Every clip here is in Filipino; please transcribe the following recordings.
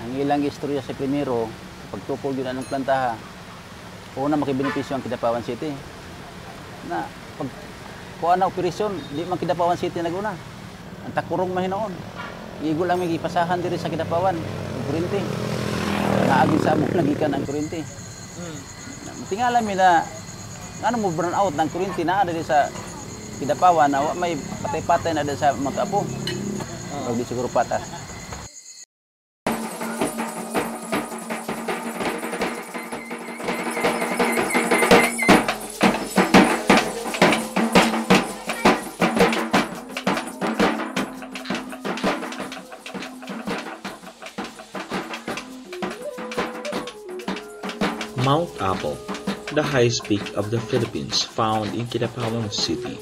Ang ilang istorya sa primero, pagtukol yun anong plantaha, una makibenepisyo ang Kidapawan City. Na pag kuha na operasyon, di man Kidapawan City naguna. Ang takurong mahinoon. Igol ang may ipasahan diri sa Kidapawan, ang kurinti. Naagin sa among nagikan ang kurinti. Tingala mi na ano mo burn out ng kurinti na diri sa Kidapawan na may patay-patay na sa mag-apo. Pag di siguro patas. Mount Apo, the highest peak of the Philippines, found in Kidapawan City,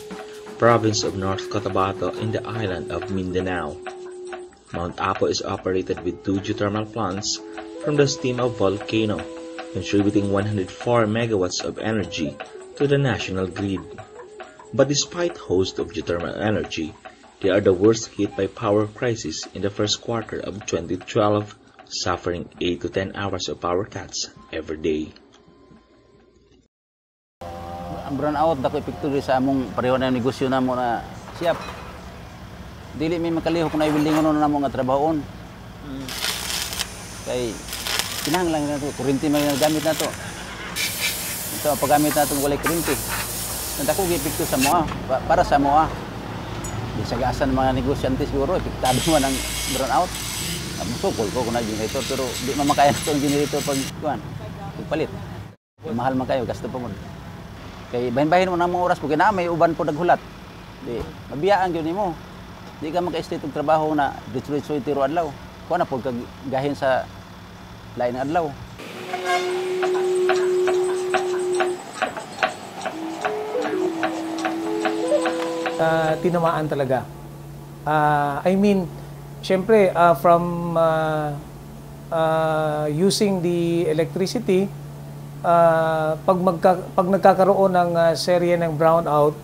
province of North Cotabato in the island of Mindanao. Mount Apo is operated with 2 geothermal plants from the steam of volcano, contributing 104 megawatts of energy to the national grid. But despite host of geothermal energy, they are the worst hit by power crisis in the first quarter of 2012, suffering 8 to 10 hours of power cuts every day. Ang brownout dako epekto sa among pareho na negosyo namo na siyap. Dili may makalihok na ibuildingon na namo nga trabahon. Kay kinahanglan na to, kuryente man gamit na to. Ito ang paggamit nato walay kuryente. Dako epekto sa moa para sa moa. Di sagasan mga negosyante siguro epektado man ang brownout. Masukol ko na generator pero di mamakaya na itong generator pag kuhan, palit. Mahal man kayo, gasto pa mo. Kaya bahin-bahin mo na mga oras po, kaya may uban po naghulat. Di, mabiyaan yun mo. Di ka maka-estate ng trabaho na ditro-ditro tiro adlaw. Kuha na po gahin sa lain ng adlaw. Tinamaan talaga. Siyempre, from using the electricity, pag nagkakaroon ng serye ng brownout,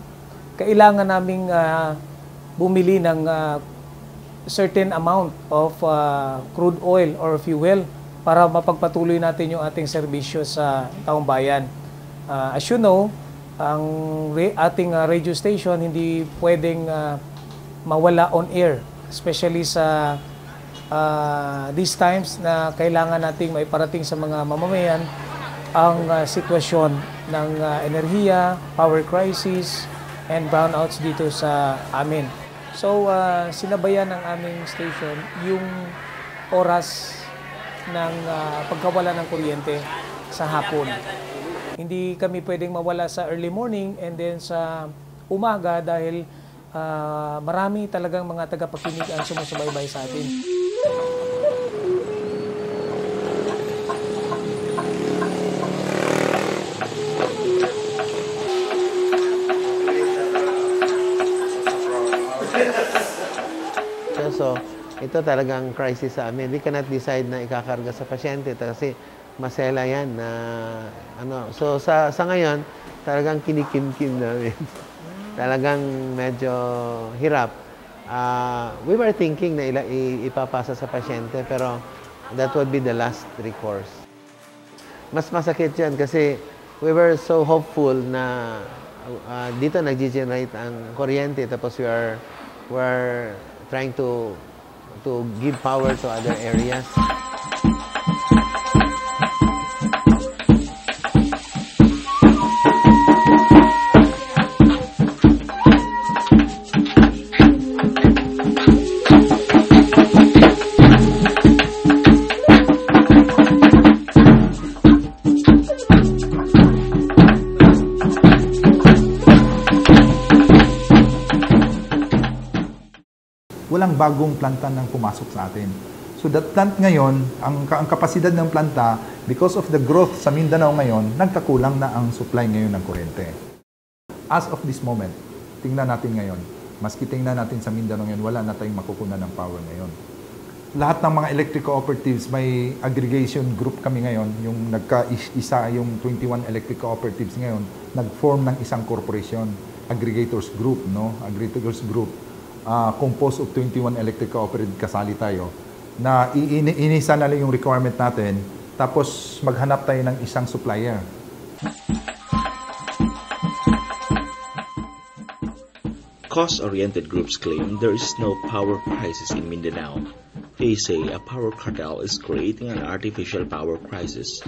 kailangan naming bumili ng certain amount of crude oil or fuel para mapagpatuloy natin yung ating serbisyo sa taong bayan. As you know, ang ating radio station hindi pwedeng mawala on air, especially sa these times na kailangan nating maiparating sa mga mamamayan ang sitwasyon ng enerhiya, power crisis, and brownouts dito sa amin. So, sinabayan ng aming station yung oras ng pagkawala ng kuryente sa hapon. Hindi kami pwedeng mawala sa early morning and then sa umaga dahil marami talagang mga tagapakinig ang sumusubaybay sa atin. So, ito talagang crisis sa amin. We cannot decide na ikakarga sa pasyente kasi masela yan na So, sa ngayon, talagang kinikim-kim namin. Talagang medyo hirap. We were thinking na ipapasa sa pasyente pero that would be the last recourse. Mas masakit yan kasi we were so hopeful na dito nag-generate ang kuryente tapos we're trying to give power to other areas. Walang bagong planta nang pumasok sa atin. So that plant ngayon, ang kapasidad ng planta, because of the growth sa Mindanao ngayon, nagkakulang na ang supply ngayon ng kuryente. As of this moment, tingnan natin ngayon, maski tingnan natin sa Mindanao ngayon, wala na tayong makukunan ng power ngayon. Lahat ng mga electric cooperatives, may aggregation group kami ngayon, yung yung 21 electric cooperatives ngayon, nag-form ng isang corporation, aggregators group, no? Aggregators group. Composed of 21 electric cooperative, kasali tayo. na inisa na lang yung requirement natin, tapos maghanap tayo ng isang supplier. Cost-oriented groups claim there is no power crisis in Mindanao. They say a power cartel is creating an artificial power crisis.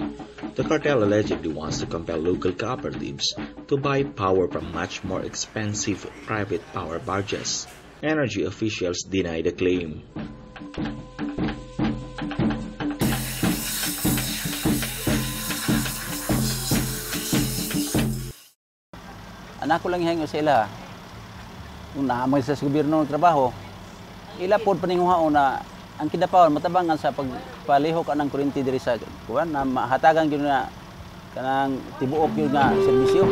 The cartel allegedly wants to compel local cooperatives to buy power from much more expensive private power barges. Energy officials deny the claim. Anak ko lang hingo sa ila. Kung naamay sa gobyerno ng trabaho, ila pod paninguhaon na ang kidapawon matabangan sa pagpalihok anang kuryente diri sa kuan na mahatagan gyud na kanang tibuok gyud nga serbisyo.